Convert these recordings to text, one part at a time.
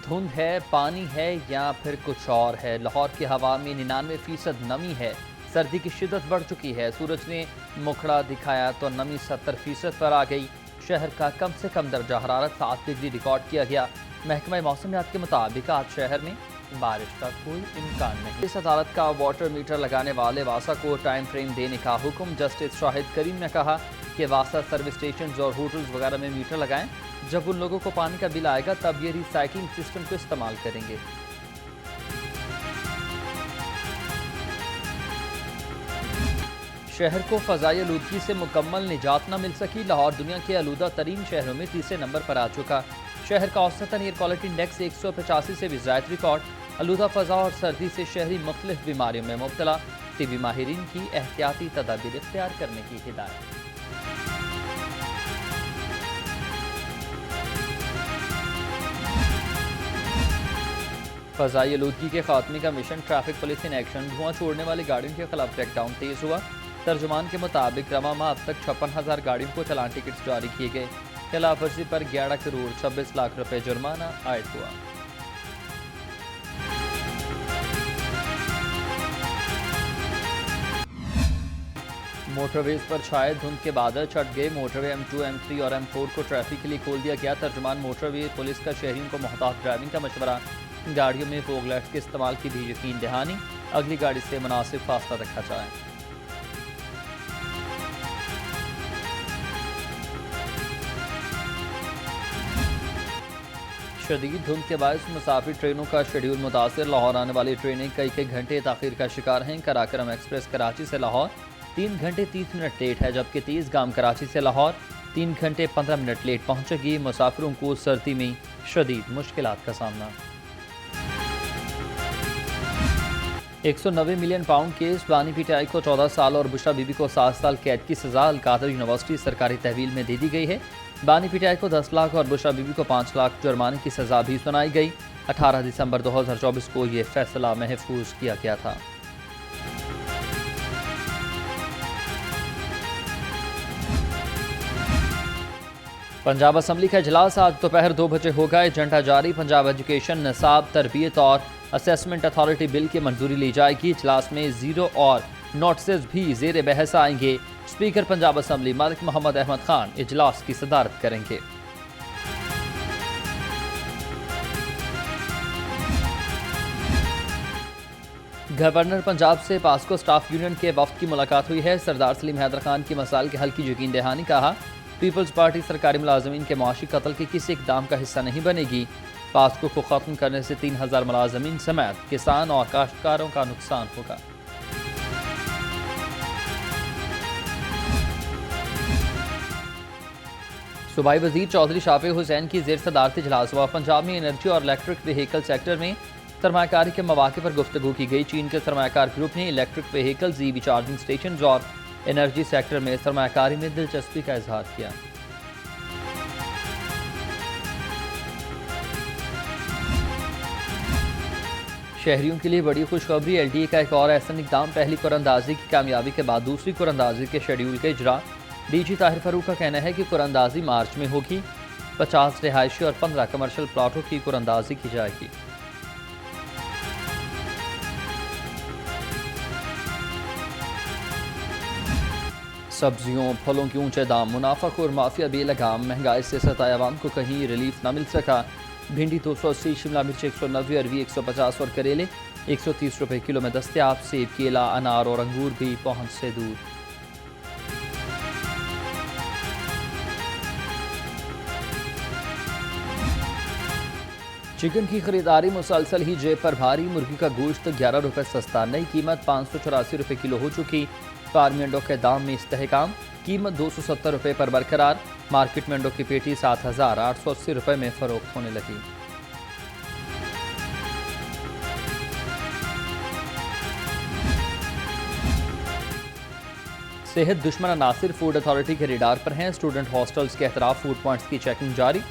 धुंध है, पानी है या फिर कुछ और है। लाहौर की हवा में 99% नमी है। सर्दी की शिद्दत बढ़ चुकी है। सूरज ने मुखड़ा दिखाया तो नमी 70% पर आ गई। शहर का कम से कम दर्जा हरारत 7 डिग्री रिकॉर्ड किया गया। महकमा मौसमियात के मुताबिक आज शहर में बारिश का कोई इम्कान नहीं। इस अदालत का वाटर मीटर लगाने वाले वासा को टाइम फ्रेम देने का हुक्म। जस्टिस शाहिद करीम ने कहा कि वासा सर्विस स्टेशन और होटल्स वगैरह में मीटर लगाएं। जब उन लोगों को पानी का बिल आएगा तब ये रिसाइकलिंग सिस्टम को इस्तेमाल करेंगे। शहर को फजाई आलूदगी से मुकम्मल निजात न मिल सकी। लाहौर दुनिया के आलूदा तरीन शहरों में तीसरे नंबर पर आ चुका। शहर का औसतन एयर क्वालिटी इंडेक्स 185 से भी ज़ायद रिकॉर्ड। आलूदा फजा और सर्दी से शहरी मुख्तलिफ बीमारियों में मुब्तला। टीबी माहिरीन की एहतियाती तदाबीर इख्तियार करने की हिदायत। फजाई आलूदगी के खात्मे का mission traffic police in action. धुआं छोड़ने वाली गाड़ियों के खिलाफ क्रैकडाउन तेज हुआ। तर्जुमान के मुताबिक रवा माह अब तक 56,000 गाड़ियों को चालान टिकट्स जारी किए गए। खिलाफ वर्जी पर 11 करोड़ 26 लाख रुपए जुर्माना आयद हुआ। मोटरवेज पर छाए धुंध के बादल छट गए। मोटरवे M2, M3 और M4 को ट्रैफिक के लिए खोल दिया गया। तर्जुमान मोटरवे पुलिस का शहरियों को मोहतात ड्राइविंग का मशवरा। गाड़ियों में फोग लाइट्स के इस्तेमाल की भी यकीन दहानी। अगली गाड़ी से मुनासिब फासला रखा जाए। शदीद धुंध के बायस मुसाफिर ट्रेनों का शेड्यूल मुतासर। लाहौर आने वाली ट्रेनें कई घंटे ताखीर का शिकार हैं। कराकरम एक्सप्रेस कराची से लाहौर 3 घंटे 30 मिनट लेट है, जबकि तेज़ गाम कराची से लाहौर 3 घंटे 15 मिनट लेट पहुंचेगी। मुसाफिरों को सर्दी में शदीद मुश्किलात का सामना। 190 मिलियन पाउंड केस। बानी पीटीआई को 14 साल और बुशरा बीबी को 7 साल कैद की सजा अलकादर यूनिवर्सिटी सरकारी तहवील में दे दी गई है। बानी पीटीआई को 10 लाख और बुशरा बीबी को 5 लाख जुर्माने की सजा भी सुनाई गई। 18 दिसंबर 2024 को यह फैसला महफूज किया गया था। पंजाब असम्बली का इजलास आज दोपहर 2 बजे होगा। एजेंडा जारी। पंजाब एजुकेशन, निसाब, तरबियत और असेसमेंट अथॉरिटी बिल की मंजूरी ली जाएगी। इजलास में जीरो और नोटिस भी जेर बहस आएंगे। स्पीकर पंजाब असम्बली मालिक मोहम्मद अहमद खान इजलास की सदारत करेंगे। गवर्नर पंजाब से पास्को स्टाफ यूनियन के वफ्द की मुलाकात हुई है। सरदार सलीम हैदर खान की मसाइल के हल की यकीन दहानी। कहा पीपल्स पार्टी सरकारी मुलाजमीन के मुआशी कत्ल के किसी इकदाम का हिस्सा नहीं बनेगी। पास्को को खत्म करने से 3000 मुलाजमीन समेत किसान और काश्तकारों का नुकसान होगा। सूबाई वजीर चौधरी शाफी हुसैन की जेर सदारत इजलास हुआ। पंजाब में एनर्जी और इलेक्ट्रिक व्हीकल सेक्टर में सरमाकारी के मौके पर गुफ्तगू की गई। चीन के सरमाकार ग्रुप ने electric vehicles, EV charging station और एनर्जी सेक्टर में सरमाकारी में दिलचस्पी का इजहार किया। शहरियों के लिए बड़ी खुशखबरी। LTA का एक और ऐसा इक़दाम। पहली कुरअंदाजी की कामयाबी के बाद दूसरी कुरअंदाजी के शेड्यूल के इजरा। DG ताहिर फारूक का कहना है कि कुरअंदाजी मार्च में होगी। 50 रिहायशी और 15 कमर्शियल प्लाटों की कुरअंदाजी की जाएगी। सब्जियों फलों के ऊंचे दाम। मुनाफाखोर माफिया बेलगाम। महंगाई से सताए आवाम को कहीं रिलीफ न मिल सका। भिंडी 280, शिमला मिर्च 190, अरवी 150 और करेले 130 रुपए किलो में दस्तयाब। सेब, केला, अनार और अंगूर भी पहुंच से दूर। चिकन की खरीदारी मुसलसल ही जेब पर भारी। मुर्गी का गोश्त 11 रुपए सस्ता। नई कीमत 584 रुपए किलो हो चुकी। फार्मी अंडों के दाम में इस्तेहकाम। कीमत 270 रुपए पर बरकरार। मार्केट में अंडों की पेटी 7,880 रुपए में फरोख्त होने लगी। सेहत दुश्मन अनासिर फूड अथॉरिटी के रेडार पर हैं। स्टूडेंट हॉस्टल्स के अतराफ फूड पॉइंट्स की चेकिंग जारी।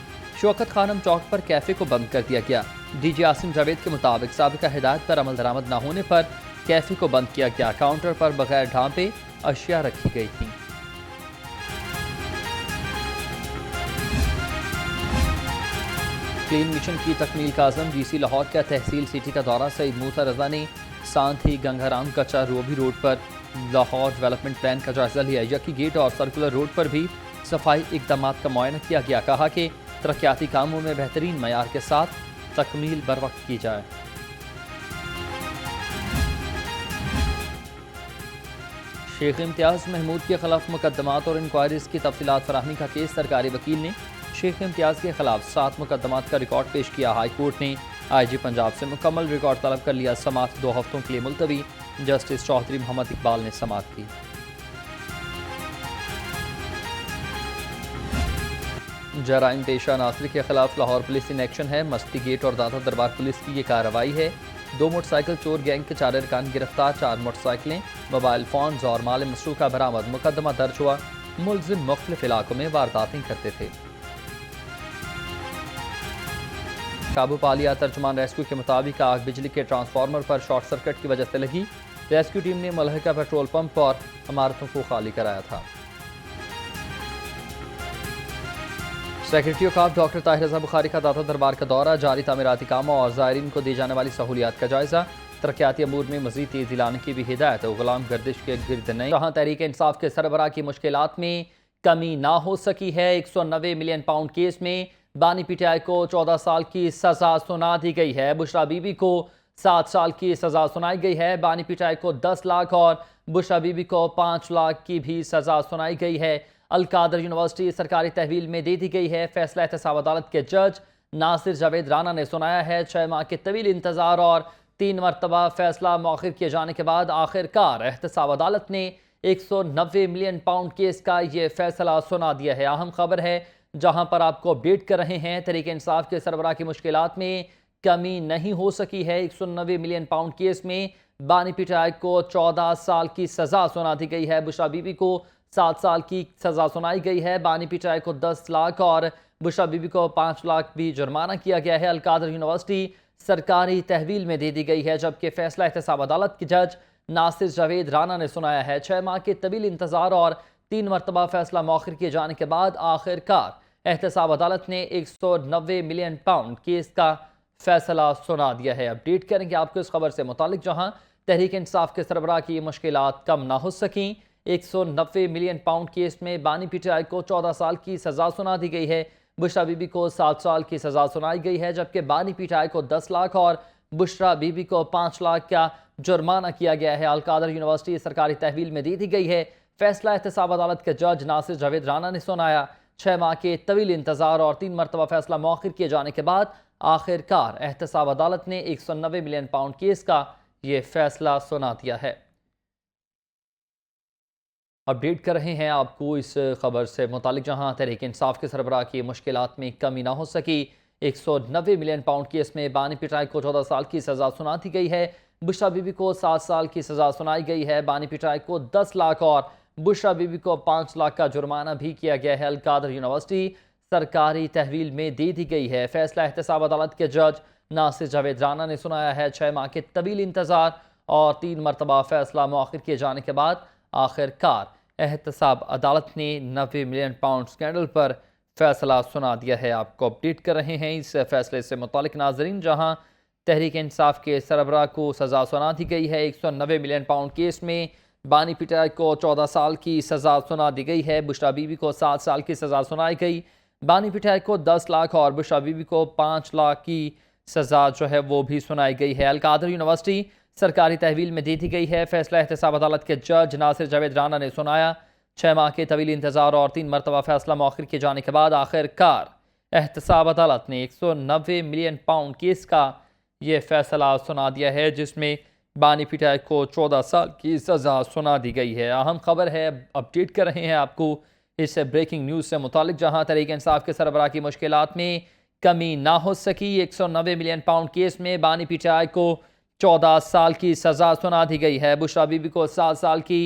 शौकत खानम चौक पर कैफे को बंद कर दिया गया। DG आसिम जावेद के मुताबिक साबिका हिदायत पर अमल दरामद न होने पर कैफे को बंद किया गया। काउंटर पर बगैर ढांपे अशिया रखी गई थी। क्लीन मिशन की तकमील का आज़म डीसी लाहौर का तहसील सिटी का दौरा सईद मूसा रजा ने साथ ही गंगाराम कच्चा रोबी रोड पर लाहौर डेवलपमेंट प्लान का जायजा लिया। यकी गेट और सर्कुलर रोड पर भी सफाई इकदाम का मुआयना किया गया। कहा कि तरक्याती कामों में बेहतरीन मयार के साथ तकमील बर वक्त की जाए। शेख इम्तियाज़ महमूद के खिलाफ मुकदमात और इंक्वायरीज की तफसीलात फराहमी का केस सरकारी वकील ने शेख इम्तियाज़ के खिलाफ 7 मुकदमात का रिकॉर्ड पेश किया। हाई कोर्ट ने IG पंजाब से मुकम्मल रिकॉर्ड तलब कर लिया। समात 2 हफ्तों के लिए मुलतवी। जस्टिस चौधरी मोहम्मद इकबाल ने समात की। जराइम पेशा नासिर के खिलाफ लाहौर पुलिस इन एक्शन है। मस्ती गेट और दादा दरबार पुलिस की ये कार्रवाई है। 2 मोटरसाइकिल चोर गैंग के 4 अरकान गिरफ्तार, 4 मोटरसाइकिलें, मोबाइल फोन और माल मसरूका बरामद। मुकदमा दर्ज हुआ। मुलजिम मुख्तलिफ इलाकों में वारदातें करते थे। काबू पा लिया। तर्जुमान रेस्क्यू के मुताबिक आग बिजली के ट्रांसफार्मर पर शॉर्ट सर्किट की वजह से लगी। रेस्क्यू टीम ने मलहका पेट्रोल पंप और इमारतों को खाली कराया था। सेक्रेटरी ऑफ डॉक्टर ताहिर रज़ा बुखारी का दाता दरबार का दौरा, जारी तामीराती कामों और ज़ायरीन को दी जाने वाली सहूलियात का जायजा। तरक्याती अमूर में मज़ीद तेज़ी लाने की भी हिदायत। गुलाम गर्दिश के गिरद नहीं। जहाँ तहरीक इंसाफ के सरबराह की मुश्किलात में कमी ना हो सकी है। 190 मिलियन पाउंड केस में बानी पीटीआई को 14 साल की सजा सुना दी गई है। बुशरा बीबी को 7 साल की सजा सुनाई गई है। बानी पीटीआई को 10 लाख और बुशरा बीबी को 5 लाख की भी सजा सुनाई गई है। अलकादर यूनिवर्सिटी सरकारी तहवील में दे दी गई है। फैसला एहतसाब अदालत के जज नासिर जावेद राना ने सुनाया है। 6 माह के तवील इंतजार और 3 मरतबा फैसला मौखिर किए जाने के बाद आखिरकार एहतसाब अदालत ने 190 मिलियन पाउंड केस का ये फैसला सुना दिया है। अहम खबर है जहां पर आपको अपडेट कर रहे हैं। तहरीक इंसाफ के सरबराह की मुश्किलात में कमी नहीं हो सकी है। 190 मिलियन पाउंड केस में बानी पीटीआई को 14 साल की सजा सुना दी गई है। बुशरा बीबी को 7 साल की सजा सुनाई गई है। बानी पीटीआई को 10 लाख और बुशरा बीबी को 5 लाख भी जुर्माना किया गया है। अलकादर यूनिवर्सिटी सरकारी तहवील में दे दी गई है, जबकि फैसला एहतसाब अदालत के जज नासिर जावेद राना ने सुनाया है। 6 माह के तवील इंतजार और 3 मरतबा फैसला मौखिर किए जाने के बाद आखिरकार एहतसाब अदालत ने 190 मिलियन पाउंड केस का फैसला सुना दिया है। अपडेट करेंगे आपको इस खबर से मुतालिक, जहां तहरीक इंसाफ के सरबराह की मुश्किलात कम ना हो सकी। 190 मिलियन पाउंड केस में बानी पीटीआई को 14 साल की सजा सुना दी गई है। बुशरा बीबी को 7 साल की सजा सुनाई गई है, जबकि बानी पीटीआई को 10 लाख और बुशरा बीबी को 5 लाख का जुर्माना किया गया है। अलकादर यूनिवर्सिटी सरकारी तहवील में दे दी गई है। फैसला एहतसाब अदालत के जज नासिर जावेद राना ने सुनाया। 6 माह के तवील इंतजार और 3 मरतबा फैसला मौखिर किए जाने के बाद आखिरकार एहतसाब अदालत ने 190 मिलियन पाउंड केस का ये फैसला सुना दिया है। अपडेट कर रहे हैं आपको इस खबर से मुतालिक, जहां तहरीक इंसाफ के सरबराह की मुश्किलात में कमी ना हो सकी। 190 मिलियन पाउंड केस में बानी पीटीआई को 14 साल की सजा सुना दी गई है। बुशरा बीबी को 7 साल की सजा सुनाई गई है। बानी पीटीआई को 10 लाख और बुशरा बीबी को 5 लाख का जुर्माना भी किया गया है। अलकादर यूनिवर्सिटी सरकारी तहवील में दे दी गई है। फैसला एहतसाब अदालत के जज नासिर जावेद राना ने सुनाया है। 6 माह के तवील इंतजार और 3 मरतबा फैसला मौखिर किए जाने के बाद आखिरकार एहतसाब अदालत ने 90 मिलियन पाउंड स्कैंडल पर फैसला सुना दिया है। आपको अपडेट कर रहे हैं इस फैसले से मुतालिक नाजरीन, जहां तहरीक इंसाफ के सरबराह को सजा सुना दी गई है। 190 मिलियन पाउंड केस में बानी पीटीआई को 14 साल की सजा सुना दी गई है। बुशरा बीबी को 7 साल की सजा सुनाई गई। बानी पीटीआई को 10 लाख और बुशरा बीबी को 5 लाख की सजा जो है वो भी सुनाई गई है। अलकादर यूनिवर्सिटी सरकारी तहवील में दे दी गई है। फैसला एहतसाब अदालत के जज नासिर जावेद राना ने सुनाया। 6 माह के तवील इंतजार और 3 मरतबा फैसला मौखिर किए जाने के बाद आखिरकार एहतसाब अदालत ने 190 मिलियन पाउंड केस का ये फैसला सुना दिया है, जिसमें बानी पीटीआई को 14 साल की सजा सुना दी गई है। अहम खबर है, अपडेट कर रहे हैं आपको इस ब्रेकिंग न्यूज़ से मुतालिक, जहां तहरीक इंसाफ के सरबराह की मुश्किलात में कमी ना हो सकी। 190 मिलियन पाउंड केस में बानी पीटीआई को 14 साल की सजा सुना दी गई है। बुशरा बीबी को 7 साल की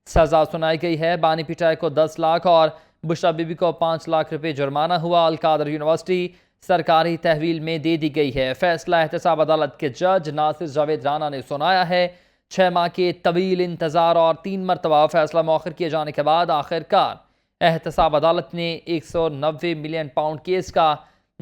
सजा सुनाई गई है। बानी पीटीआई को 10 लाख और बुशरा बीबी को 5 लाख रुपए जुर्माना हुआ। अलकादर यूनिवर्सिटी सरकारी तहवील में दे दी गई है। फैसला एहतसाब अदालत के जज नासिर जावेद राना ने सुनाया है। 6 माह के तवील इंतजार और 3 मरतबा फैसला मौखिर किए जाने के बाद आखिरकार एहतसाब अदालत ने 190 मिलियन पाउंड केस का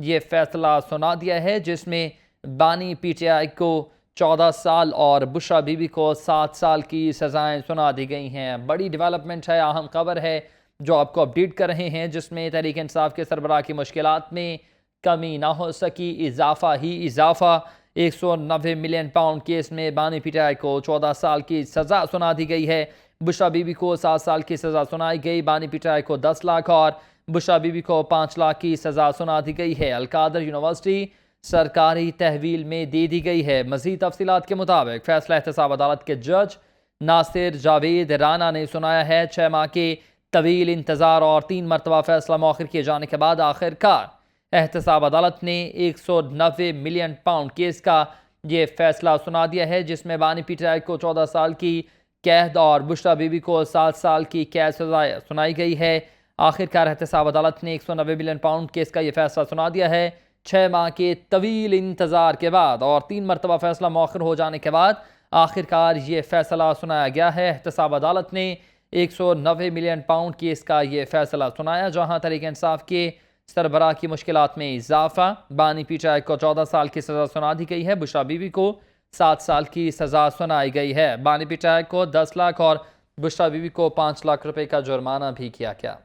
ये फैसला सुना दिया है, जिसमें बानी पीटीआई को 14 साल और बुशरा बीबी को 7 साल की सजाएं सुना दी गई हैं। बड़ी डेवलपमेंट है, अहम खबर है जो आपको अपडेट कर रहे हैं, जिसमें तहरीक इंसाफ के सरबराह की मुश्किलात में कमी ना हो सकी, इजाफा ही इजाफा। 190 मिलियन पाउंड केस में बानी पीटीआई को 14 साल की सज़ा सुना दी गई है। बुशरा बीबी को 7 साल की सज़ा सुनाई गई। बानी पीटीआई को 10 लाख और बुशरा बीबी को 5 लाख की सज़ा सुना दी गई है। अलकादर यूनिवर्सिटी सरकारी तहवील में दे दी गई है। मज़ीद तफसीलात के मुताबिक फैसला एहतसाब अदालत के जज नासिर जावेद राना ने सुनाया है। 6 माह के तवील इंतज़ार और 3 मरतबा फैसला मौखर किए जाने के बाद आखिरकार एहतसाब अदालत ने 190 मिलियन पाउंड केस का ये फैसला सुना दिया है, जिसमें बानी पीटीआई को 14 साल की कैद और बुशरा बीबी को 7 साल की कैद सजा सुनाई गई है। आखिरकार एहतसाब अदालत ने 190 मिलियन पाउंड केस का ये फैसला सुना दिया है। 6 माह के तवील इंतज़ार के बाद और 3 मरतबा फैसला मौखर हो जाने के बाद आखिरकार ये फैसला सुनाया गया है। एहतसाब अदालत ने 190 मिलियन पाउंड केस का ये फैसला सुनाया, जहां तहरीक इंसाफ के सरबराह की मुश्किलात में इजाफा। बानी पीटीआई को 14 साल की सज़ा सुना दी गई है। बुशरा बीबी को 7 साल की सज़ा सुनाई गई है। बानी पीटीआई को 10 लाख और बुशरा बीबी को 5 लाख रुपए का जुर्माना भी किया गया।